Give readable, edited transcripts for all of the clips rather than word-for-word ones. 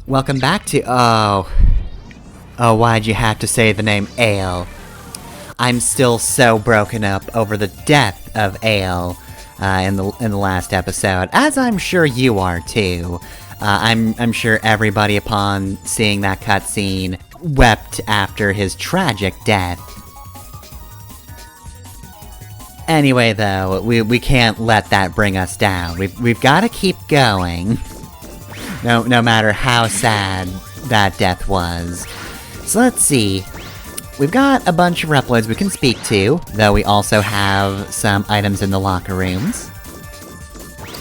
Welcome back to- Oh, why'd you have to say the name Ale? I'm still so broken up over the death of Ale, in the last episode, as I'm sure you are too. I'm sure everybody upon seeing that cutscene wept after his tragic death. Anyway though, we can't let that bring us down. We've gotta keep going. No matter how sad that death was. So let's see. We've got a bunch of Reploids we can speak to, though we also have some items in the locker rooms.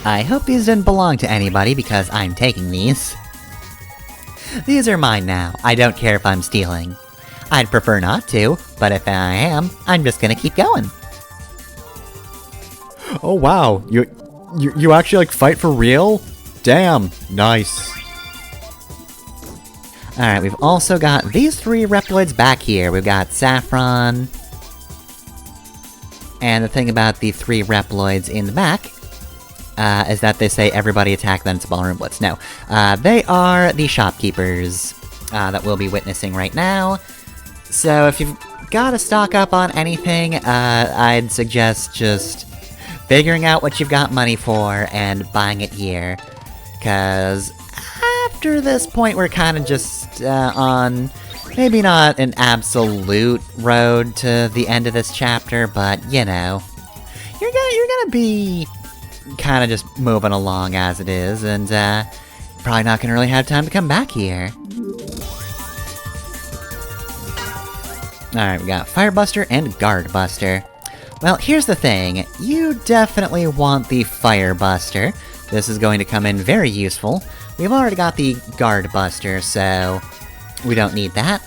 I hope these didn't belong to anybody, because I'm taking these. These are mine now. I don't care if I'm stealing. I'd prefer not to, but if I am, I'm just gonna keep going. Oh wow, you actually like fight for real? Damn, nice. Alright, we've also got these three Reploids back here. We've got Saffron. And the thing about the three Reploids in the back, is that they say everybody attack, then it's a ballroom blitz. No, they are the shopkeepers, that we'll be witnessing right now. So if you've gotta stock up on anything, I'd suggest just figuring out what you've got money for and buying it here. Cause after this point, we're kinda just, on maybe not an absolute road to the end of this chapter, but, you know, you're gonna be kinda just moving along as it is, and, probably not gonna really have time to come back here. Alright, we got Firebuster and Guardbuster. Well, here's the thing. You definitely want the Firebuster. This is going to come in very useful. We've already got the Guardbuster, so we don't need that.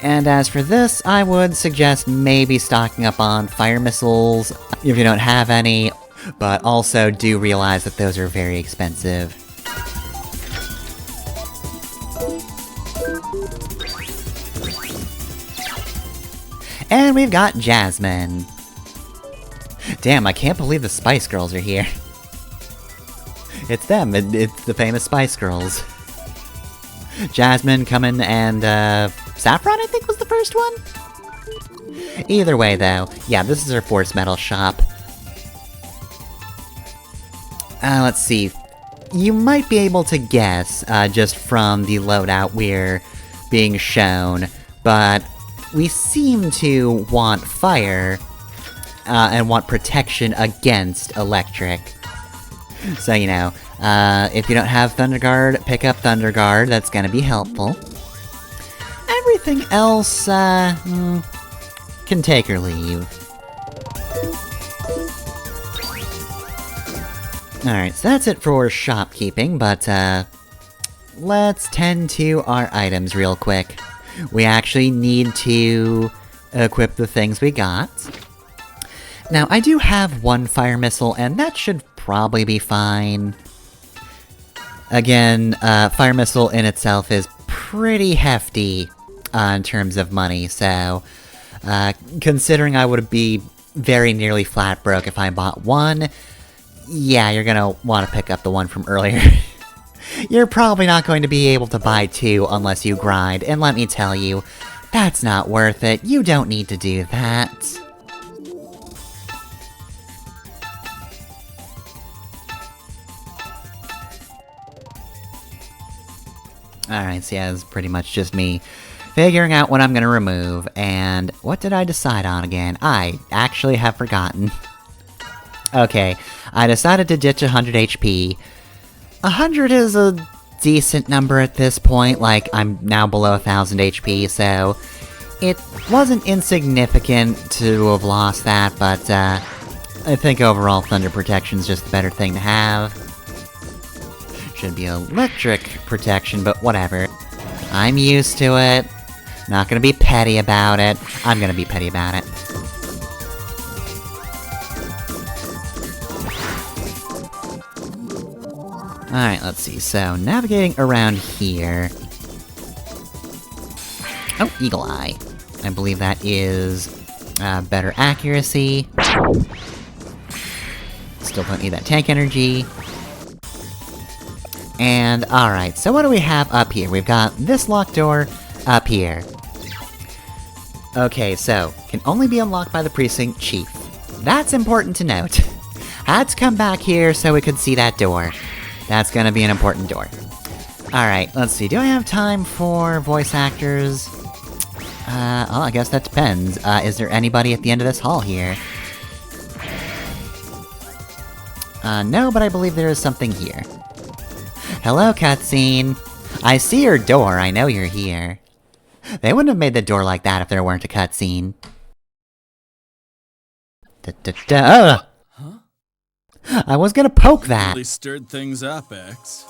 And as for this, I would suggest maybe stocking up on fire missiles if you don't have any, but also do realize that those are very expensive. And we've got Jasmine. Damn, I can't believe the Spice Girls are here. It's them, it's the famous Spice Girls. Jasmine coming and, Saffron, I think, was the first one? Either way, though, yeah, this is her Force Metal shop. Let's see. You might be able to guess, just from the loadout we're being shown, but we seem to want fire, and want protection against electric. So, you know, if you don't have Thunder Guard, pick up Thunder Guard, that's gonna be helpful. Everything else, can take or leave. Alright, so that's it for shopkeeping, but, let's tend to our items real quick. We actually need to equip the things we got. Now, I do have one fire missile, and that should probably be fine. Again, fire missile in itself is pretty hefty, in terms of money, so, considering I would be very nearly flat broke if I bought one, yeah, you're gonna want to pick up the one from earlier. You're probably not going to be able to buy two unless you grind, and let me tell you, that's not worth it. You don't need to do that. Alright, so yeah, it's pretty much just me figuring out what I'm gonna remove, and what did I decide on again? I actually have forgotten. Okay, I decided to ditch 100 HP. 100 is a decent number at this point, like, I'm now below 1000 HP, so it wasn't insignificant to have lost that, but, I think overall Thunder Protection's just the better thing to have. Should be electric protection, but whatever. I'm used to it. Not gonna be petty about it. I'm gonna be petty about it. Alright, let's see. So, navigating around here... Oh, Eagle Eye. I believe that is, better accuracy. Still don't need that tank energy. And, alright, so what do we have up here? We've got this locked door up here. Okay, so, can only be unlocked by the precinct chief. That's important to note. Had to come back here so we could see that door. That's gonna be an important door. Alright, let's see, do I have time for voice actors? Oh, I guess that depends. Is there anybody at the end of this hall here? No, but I believe there is something here. Hello, cutscene! I see your door, I know you're here. They wouldn't have made the door like that if there weren't a cutscene. Huh? I was gonna poke that! Really stirred things up, X.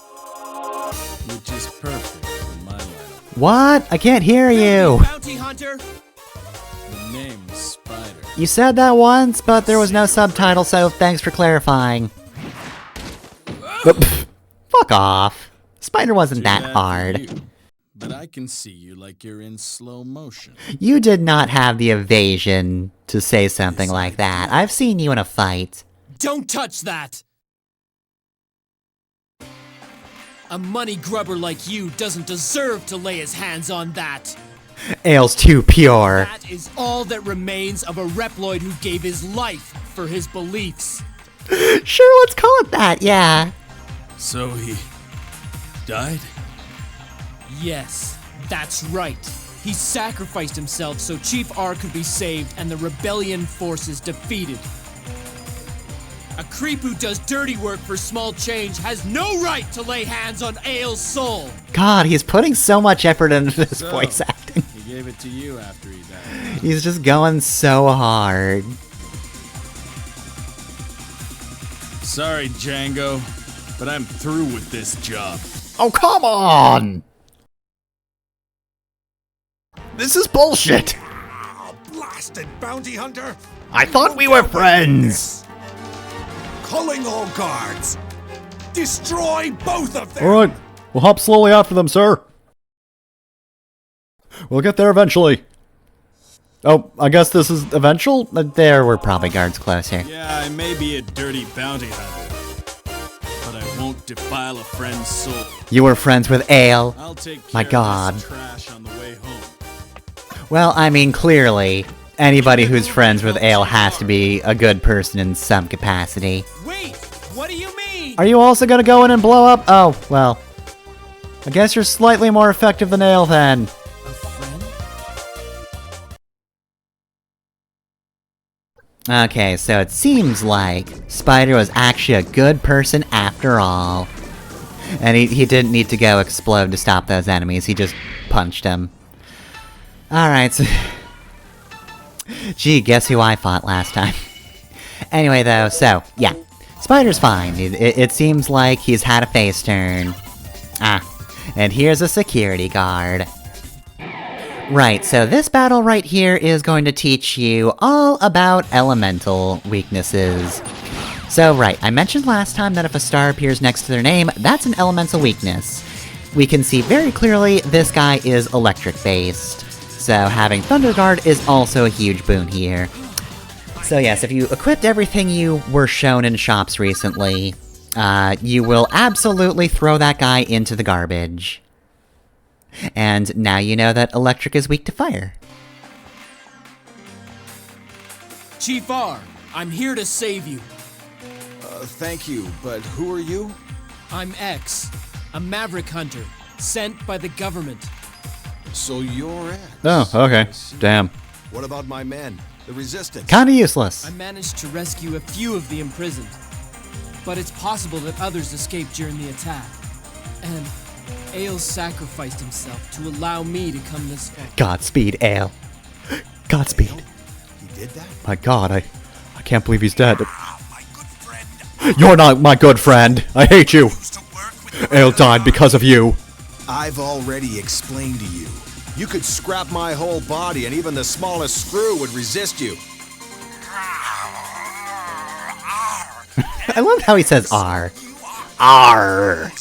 Which is perfect for my line. What? I can't hear you! Bounty hunter! The name's Spider. You said that once, but there was no subtitle, so thanks for clarifying. Fuck off. Spider wasn't that hard. You, but I can see you like you're in slow motion. You did not have the evasion to say something like that. I've seen you in a fight. Don't touch that! A money grubber like you doesn't deserve to lay his hands on that! Ale's too pure. That is all that remains of a Reploid who gave his life for his beliefs. Sure, let's call it that, yeah. So he died? Yes, that's right. He sacrificed himself so Chief R could be saved and the rebellion forces defeated. A creep who does dirty work for small change has no right to lay hands on Ale's soul! God, he's putting so much effort into this So, voice acting. He gave it to you after he died. He's just going so hard. Sorry, Jango, but I'm through with this job. Oh, come on! This is bullshit! Blasted bounty hunter! I thought we were friends! Calling all guards! Destroy both of them! Alright, we'll hop slowly after them, sir. We'll get there eventually. Oh, I guess this is eventual? There were probably guards closer. Yeah, I may be a dirty bounty hunter, but I won't defile a friend's soul. You were friends with Ale. I'll take care My of God. this trash on the way home. Well, I mean, clearly, anybody who's friends with Ale has to be a good person in some capacity. Wait! What do you mean? Are you also gonna go in and blow up? Oh, well. I guess you're slightly more effective than Ale then. A friend? Okay, so it seems like Spider was actually a good person after all. And he didn't need to go explode to stop those enemies, he just punched them. Alright, so... Gee, guess who I fought last time? Anyway though, so, yeah. Spider's fine. It seems like he's had a face turn. Ah, and here's a security guard. Right, so this battle right here is going to teach you all about elemental weaknesses. So right, I mentioned last time that if a star appears next to their name, that's an elemental weakness. We can see very clearly this guy is electric-based. So having Thunder Guard is also a huge boon here. So yes, if you equipped everything you were shown in shops recently, you will absolutely throw that guy into the garbage. And now you know that electric is weak to fire. Chief R, I'm here to save you. Thank you, but who are you? I'm X, a maverick hunter, sent by the government. So you're X. Oh, okay. Damn. What about my men? The Resistance? Kinda useless. I managed to rescue a few of the imprisoned, but it's possible that others escaped during the attack. And Ale sacrificed himself to allow me to come this far. Godspeed, Ale. Godspeed. He did that? My god, I can't believe he's dead. My good friend. You're not my good friend. I hate you. Used to work with Ale died because of you. I've already explained to you. You could scrap my whole body and even the smallest screw would resist you. I love how he says R. Arr.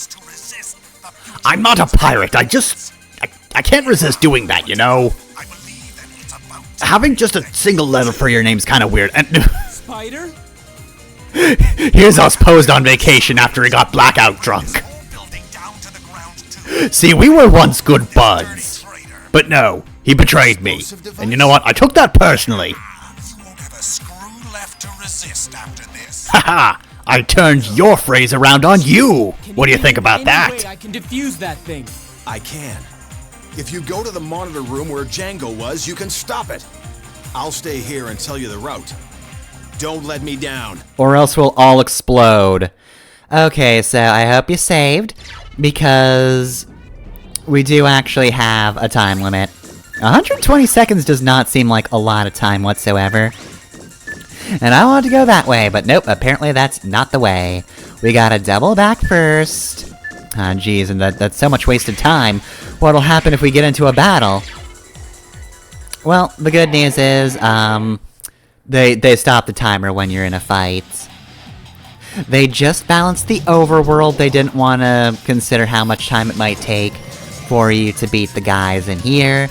I'm not a pirate. I can't resist doing that, you know. Having just a single letter for your name's kind of weird. And Spider? here's us posed on vacation after he got blackout drunk. See, we were once good buds. But no, he betrayed me. And you know what? I took that personally. You won't have a screw left to resist after this. Haha! I turned your phrase around on you! What do you think about Any that? way I can defuse that thing. I can. If you go to the monitor room where Jango was, you can stop it. I'll stay here and tell you the route. Don't let me down. Or else we'll all explode. Okay, so I hope you saved, because we do actually have a time limit. 120 seconds does not seem like a lot of time whatsoever. And I wanted to go that way, but nope, apparently that's not the way. We gotta double back first. Ah, geez, and that's so much wasted time. What'll happen if we get into a battle? Well, the good news is, they stop the timer when you're in a fight. They just balanced the overworld. They didn't want to consider how much time it might take for you to beat the guys in here.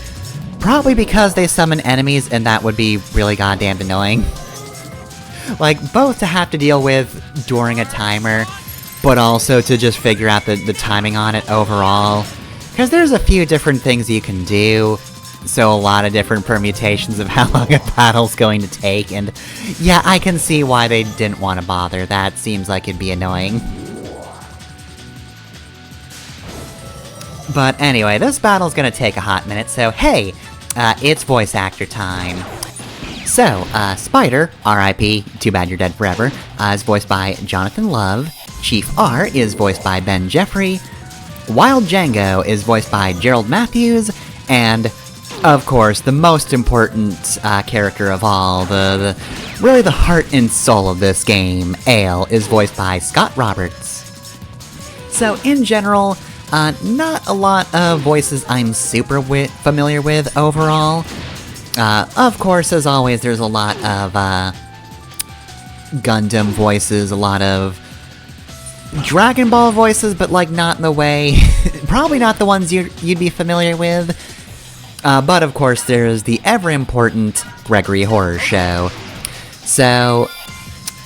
Probably because they summon enemies, and that would be really goddamn annoying. Like, both to have to deal with during a timer, but also to just figure out the timing on it overall. Because there's a few different things you can do, so a lot of different permutations of how long a battle's going to take, and yeah, I can see why they didn't want to bother. That seems like it'd be annoying. But anyway, this battle's gonna take a hot minute, so hey, it's voice actor time. So, Spider, R.I.P., too bad you're dead forever, is voiced by Jonathan Love. Chief R is voiced by Ben Jeffrey. Wild Jango is voiced by Gerald Matthews, and of course, the most important character of all, really the heart and soul of this game, Ale, is voiced by Scott Roberts. So, in general, not a lot of voices I'm super familiar with overall. Of course, as always, there's a lot of Gundam voices, a lot of Dragon Ball voices, but like not in the way, probably not the ones you'd be familiar with. But of course, there's the ever-important Gregory Horror Show. So,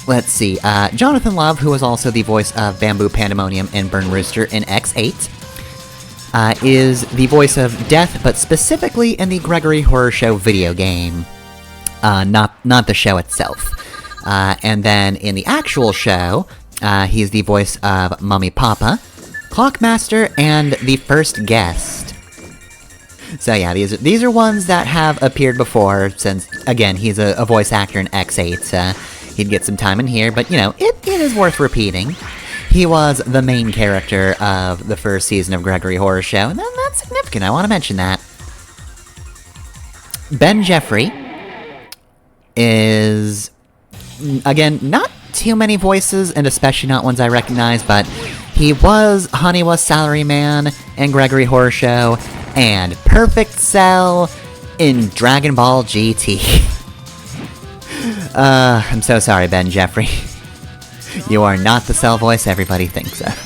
let's see, Jonathan Love, who is also the voice of Bamboo Pandemonium and Burn Rooster in X8, is the voice of Death, but specifically in the Gregory Horror Show video game. Not the show itself. And then in the actual show, he's the voice of Mummy Papa, Clockmaster, and the First Guest. So yeah, these are ones that have appeared before, since, again, he's a voice actor in X8, he'd get some time in here, but, you know, it is worth repeating. He was the main character of the first season of Gregory Horror Show, and that's significant, I want to mention that. Ben Jeffrey is, again, not too many voices, and especially not ones I recognize, but he was Haniwa Salaryman in Gregory Horror Show, and Perfect Cell in Dragon Ball GT. I'm so sorry, Ben Jeffrey. You are not the Cell voice everybody thinks of.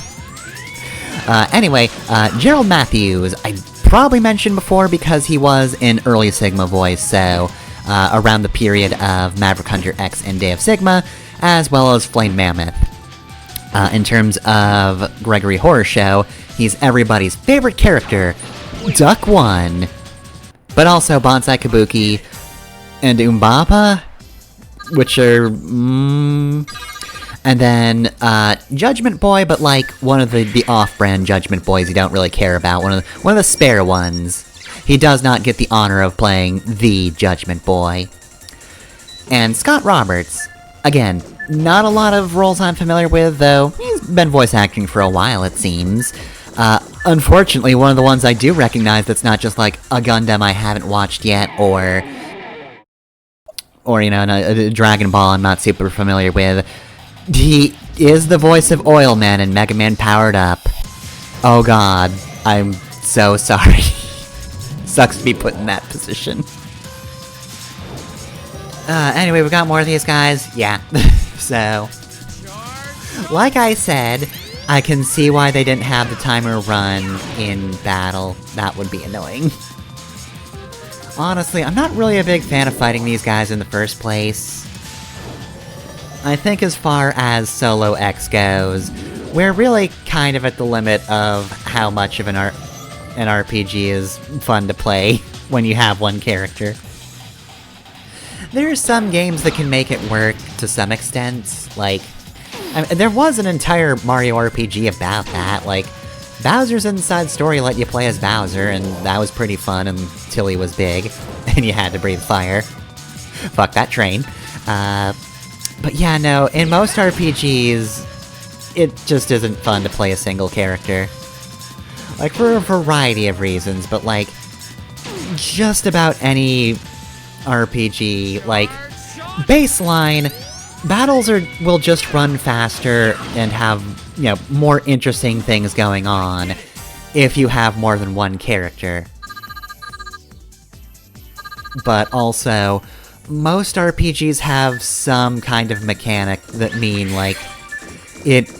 Anyway, Gerald Matthews, I probably mentioned before because he was in early Sigma voice, so around the period of Maverick Hunter X and Day of Sigma, as well as Flame Mammoth. In terms of Gregory Horror Show, he's everybody's favorite character, Duck 1, but also Bonsai Kabuki and Umbapa, which are, and then, Judgment Boy, but like, one of the off-brand Judgment Boys you don't really care about, one of the spare ones. He does not get the honor of playing the Judgment Boy. And Scott Roberts, again, not a lot of roles I'm familiar with, though he's been voice acting for a while, it seems. Unfortunately, one of the ones I do recognize that's not just like a Gundam I haven't watched yet, or you know, a Dragon Ball I'm not super familiar with. He is the voice of Oil Man in Mega Man Powered Up. Oh god, I'm so sorry. Sucks to be put in that position. Anyway, we got more of these guys, yeah. So, like I said, I can see why they didn't have the timer run in battle. That would be annoying. Honestly, I'm not really a big fan of fighting these guys in the first place. I think as far as Solo X goes, we're really kind of at the limit of how much of an RPG is fun to play when you have one character. There are some games that can make it work to some extent, like... there was an entire Mario RPG about that, like... Bowser's Inside Story let you play as Bowser, and that was pretty fun until he was big, and you had to breathe fire. Fuck that train. But yeah, no, in most RPGs, it just isn't fun to play a single character. Like, for a variety of reasons, but like... just about any RPG, like... baseline, battles will just run faster and have, you know, more interesting things going on if you have more than one character. But also, most RPGs have some kind of mechanic that mean, like, it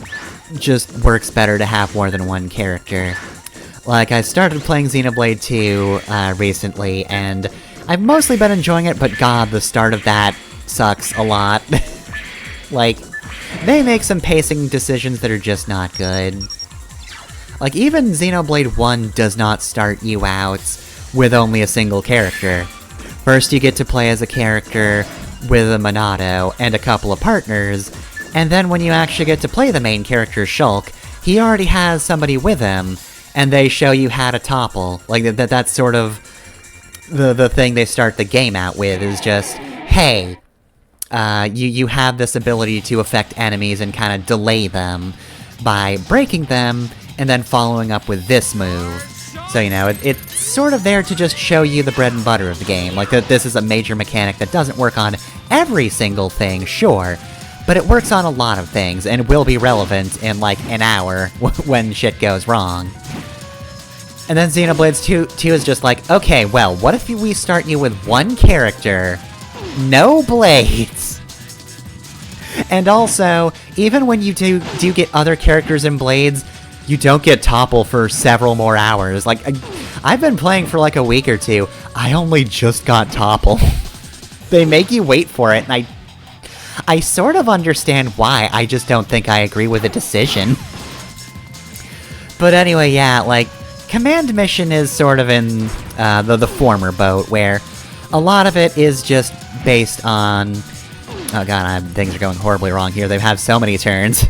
just works better to have more than one character. Like, I started playing Xenoblade 2 recently, and I've mostly been enjoying it, but god, the start of that sucks a lot. Like, they make some pacing decisions that are just not good. Like, even Xenoblade 1 does not start you out with only a single character. First you get to play as a character with a Monado and a couple of partners, and then when you actually get to play the main character, Shulk, he already has somebody with him, and they show you how to topple. Like, that's sort of the thing they start the game out with, is just, hey, you have this ability to affect enemies and kind of delay them by breaking them, and then following up with this move. So, you know, it's sort of there to just show you the bread and butter of the game. Like, that this is a major mechanic that doesn't work on every single thing, sure, but it works on a lot of things, and will be relevant in, like, an hour when shit goes wrong. And then Xenoblade 2 is just like, okay, well, what if we start you with one character, no blades? And also, even when you do get other characters and blades, you don't get topple for several more hours. Like, I've been playing for like a week or two, I only just got topple. They make you wait for it, and I sort of understand why, I just don't think I agree with the decision. But anyway, yeah, like, Command Mission is sort of in the former boat, where a lot of it is just based on... oh god, things are going horribly wrong here, they have so many turns.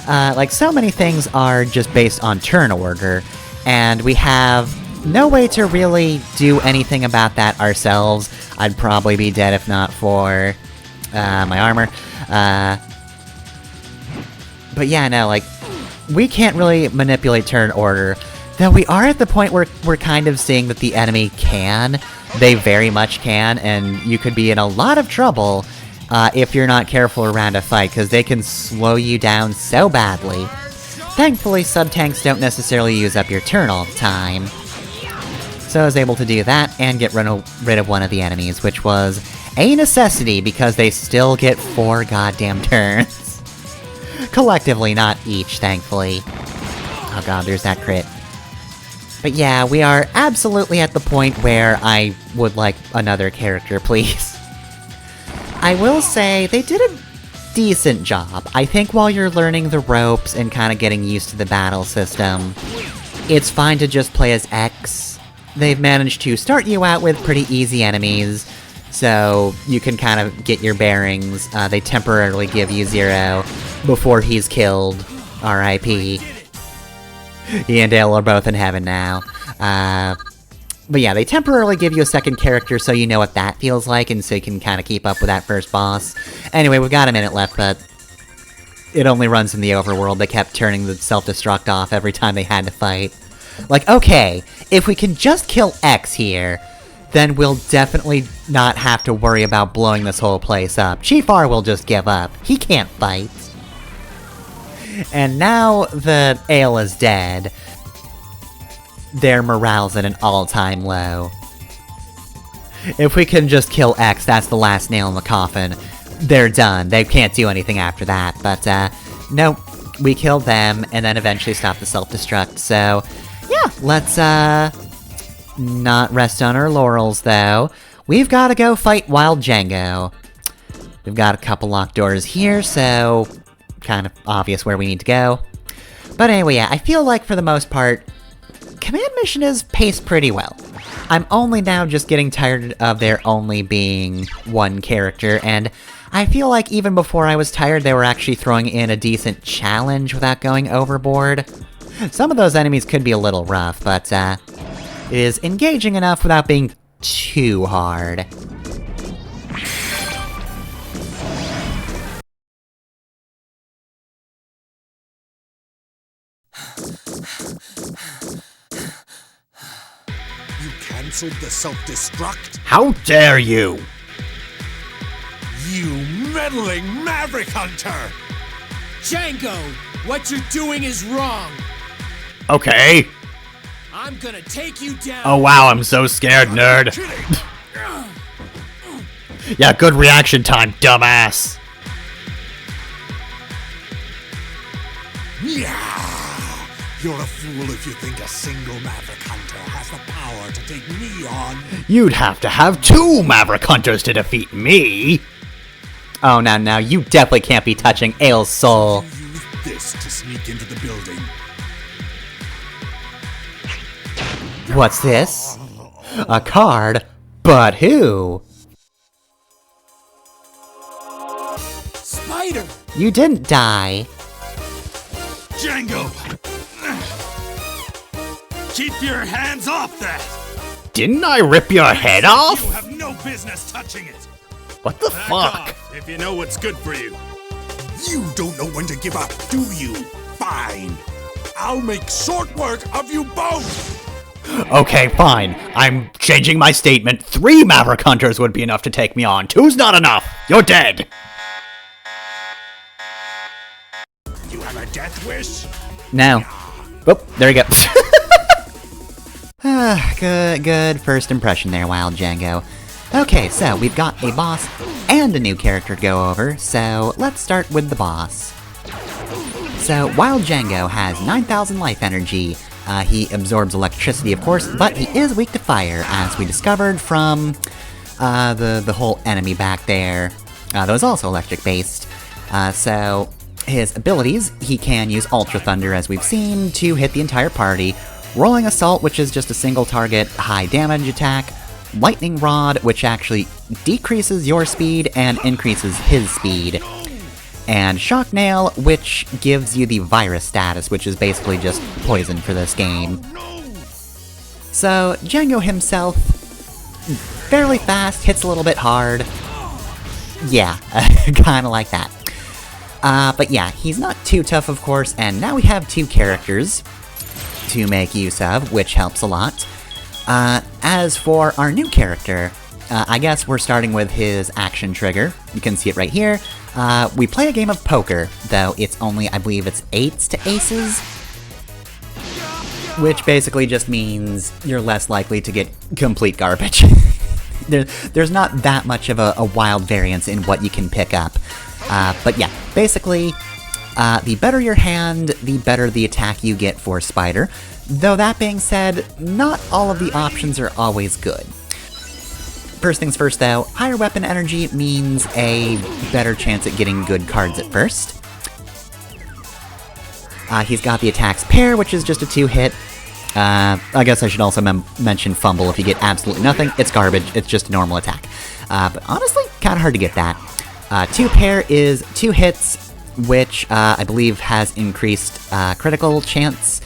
Like, so many things are just based on turn order, and we have no way to really do anything about that ourselves. I'd probably be dead if not for my armor. But yeah, no, like, we can't really manipulate turn order, though we are at the point where we're kind of seeing that the enemy can. They very much can, and you could be in a lot of trouble if you're not careful around a fight, because they can slow you down so badly. Thankfully, sub-tanks don't necessarily use up your turn all the time. So I was able to do that, and get rid of one of the enemies, which was a necessity, because they still get 4 goddamn turns. Collectively, not each, thankfully. Oh god, there's that crit. But yeah, we are absolutely at the point where I would like another character, please. I will say, they did a decent job. I think while you're learning the ropes and kind of getting used to the battle system, it's fine to just play as X. They've managed to start you out with pretty easy enemies, so you can kind of get your bearings. They temporarily give you 0 before he's killed. R.I.P. He and Dale are both in heaven now. But yeah, they temporarily give you a second character so you know what that feels like, and so you can kind of keep up with that first boss. Anyway, we've got a minute left, but it only runs in the overworld. They kept turning the self-destruct off every time they had to fight. Like, okay, if we can just kill X here, then we'll definitely not have to worry about blowing this whole place up. Chief R will just give up. He can't fight. And now that Ale is dead, their morale's at an all-time low. If we can just kill X, that's the last nail in the coffin. They're done. They can't do anything after that. But, nope. We killed them, and then eventually stopped the self-destruct. So, yeah, let's, not rest on our laurels, though. We've gotta go fight Wild Jango. We've got a couple locked doors here, so kind of obvious where we need to go. But anyway, yeah, I feel like for the most part, Command Mission is paced pretty well. I'm only now just getting tired of there only being one character, and I feel like even before I was tired, they were actually throwing in a decent challenge without going overboard. Some of those enemies could be a little rough, but, it is engaging enough without being too hard. You cancelled the self-destruct? How dare you! You meddling Maverick Hunter! Jango, what you're doing is wrong. Okay. I'm gonna take you down. Oh wow, I'm so scared, nerd. Yeah, good reaction time, dumbass. Yeah! You're a fool if you think a single Maverick Hunter has the power to take me on. You'd have to have 2 Maverick Hunters to defeat me. Oh, now, you definitely can't be touching Ale's soul. You use this to sneak into the building. What's this? A card? But who? Spider! You didn't die. Jango! Keep your hands off that! Didn't I rip your head off? You have no business touching it! What the Back fuck? off, if you know what's good for you. You don't know when to give up, do you? Fine. I'll make short work of you both! Okay, fine. I'm changing my statement. 3 Maverick Hunters would be enough to take me on. 2's not enough. You're dead. You have a death wish? No. Oh, there you go. Good first impression there, Wild Jango. Okay, so we've got a boss and a new character to go over, so let's start with the boss. So, Wild Jango has 9,000 life energy. He absorbs electricity, of course, but he is weak to fire, as we discovered from the whole enemy back there that was also electric-based. So, his abilities, he can use Ultra Thunder, as we've seen, to hit the entire party, Rolling Assault, which is just a single target, high damage attack, Lightning Rod, which actually decreases your speed and increases his speed, and Shock Nail, which gives you the virus status, which is basically just poison for this game. So, Jango himself, fairly fast, hits a little bit hard. Yeah, kinda like that. But yeah, he's not too tough, of course, and now we have 2 characters to make use of, which helps a lot. As for our new character, I guess we're starting with his action trigger. You can see it right here. We play a game of poker, though it's only, I believe it's 8s to aces, which basically just means you're less likely to get complete garbage. There's not that much of a wild variance in what you can pick up. But yeah, basically, the better your hand, the better the attack you get for Spider. Though that being said, not all of the options are always good. First things first though, higher weapon energy means a better chance at getting good cards at first. He's got the attacks pair, which is just a 2-hit. I guess I should also mention Fumble. If you get absolutely nothing, it's garbage, it's just a normal attack. But honestly, kinda hard to get that. 2-pair is 2 hits, which I believe has increased critical chance.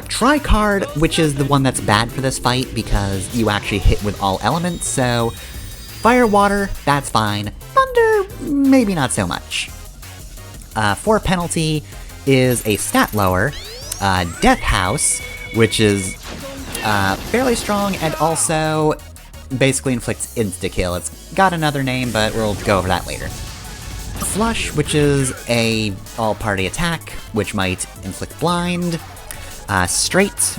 Tri-card, which is the one that's bad for this fight because you actually hit with all elements, so fire, water, that's fine. Thunder, maybe not so much. For penalty is a stat lower, Death House, which is fairly strong and also basically inflicts insta-kill. It's got another name, but we'll go over that later. Flush, which is a all-party attack, which might inflict blind. Straight,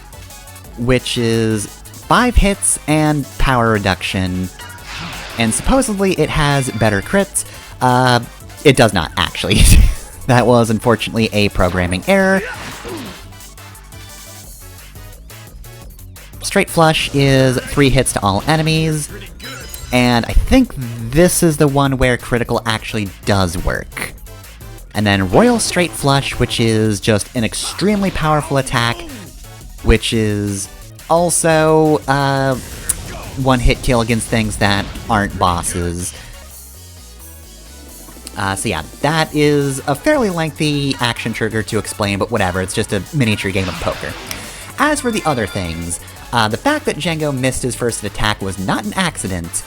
which is 5 hits and power reduction, and supposedly it has better crits. It does not, actually. That was unfortunately a programming error. Straight Flush is 3 hits to all enemies, and I think this is the one where critical actually does work. And then Royal Straight Flush, which is just an extremely powerful attack, which is also one-hit kill against things that aren't bosses. So yeah, that is a fairly lengthy action trigger to explain, but whatever, it's just a miniature game of poker. As for the other things, the fact that Jango missed his first attack was not an accident.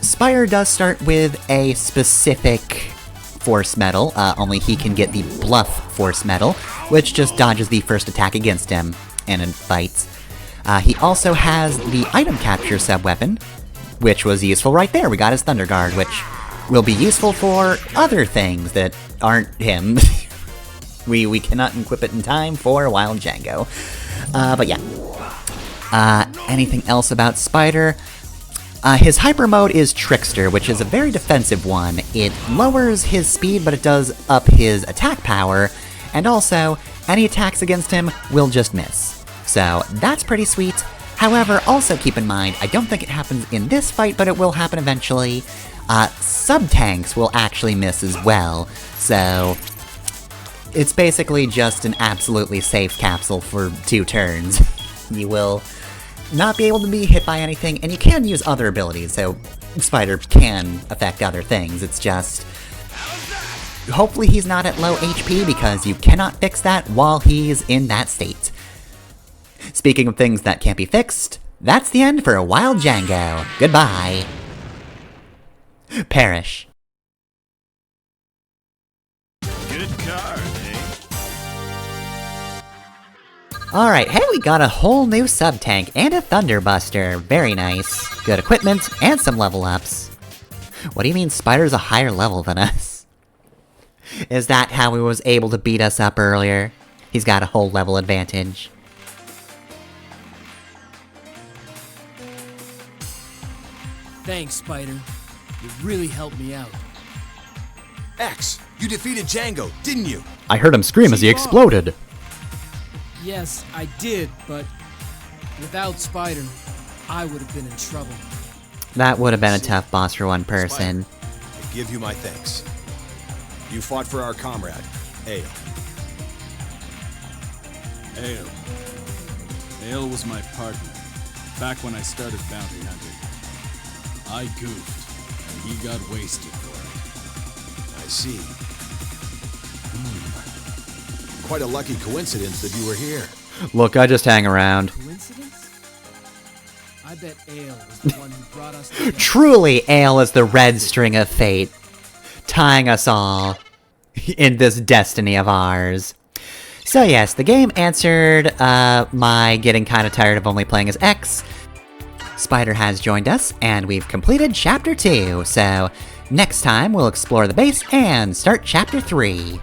Spire does start with a specific Force Medal, only he can get the Bluff Force Medal, which just dodges the first attack against him, and in fights. He also has the Item Capture sub-weapon, which was useful right there. We got his Thunder Guard, which will be useful for other things that aren't him. we cannot equip it in time for Wild Jango. But yeah. Anything else about Spider? His hyper mode is Trickster, which is a very defensive one. It lowers his speed, but it does up his attack power, and also, any attacks against him will just miss. So, that's pretty sweet. However, also keep in mind, I don't think it happens in this fight, but it will happen eventually. Sub-tanks will actually miss as well, so it's basically just an absolutely safe capsule for 2 turns. You will not be able to be hit by anything, and you can use other abilities, so Spider can affect other things. It's just, hopefully he's not at low HP, because you cannot fix that while he's in that state. Speaking of things that can't be fixed, that's the end for Wild Jango. Goodbye. Perish. Good card, eh? Alright, hey, we got a whole new sub-tank and a Thunderbuster. Very nice. Good equipment and some level ups. What do you mean Spider's a higher level than us? Is that how he was able to beat us up earlier? He's got a whole level advantage. Thanks, Spider. You really helped me out. X, you defeated Jango, didn't you? I heard him scream as he exploded. Yes, I did, but without Spider, I would have been in trouble. That would have been a tough boss for one person. I give you my thanks. You fought for our comrade, Ale. Ale was my partner, back when I started bounty hunting. I goofed, and he got wasted for it. I see. Quite a lucky coincidence that you were here. Look, I just hang around. Coincidence? I bet Ale was the one who brought us together. Truly, Ale is the red string of fate, tying us all in this destiny of ours. So yes, the game answered my getting kind of tired of only playing as X. Spider has joined us, and we've completed Chapter 2, so next time we'll explore the base and start Chapter 3.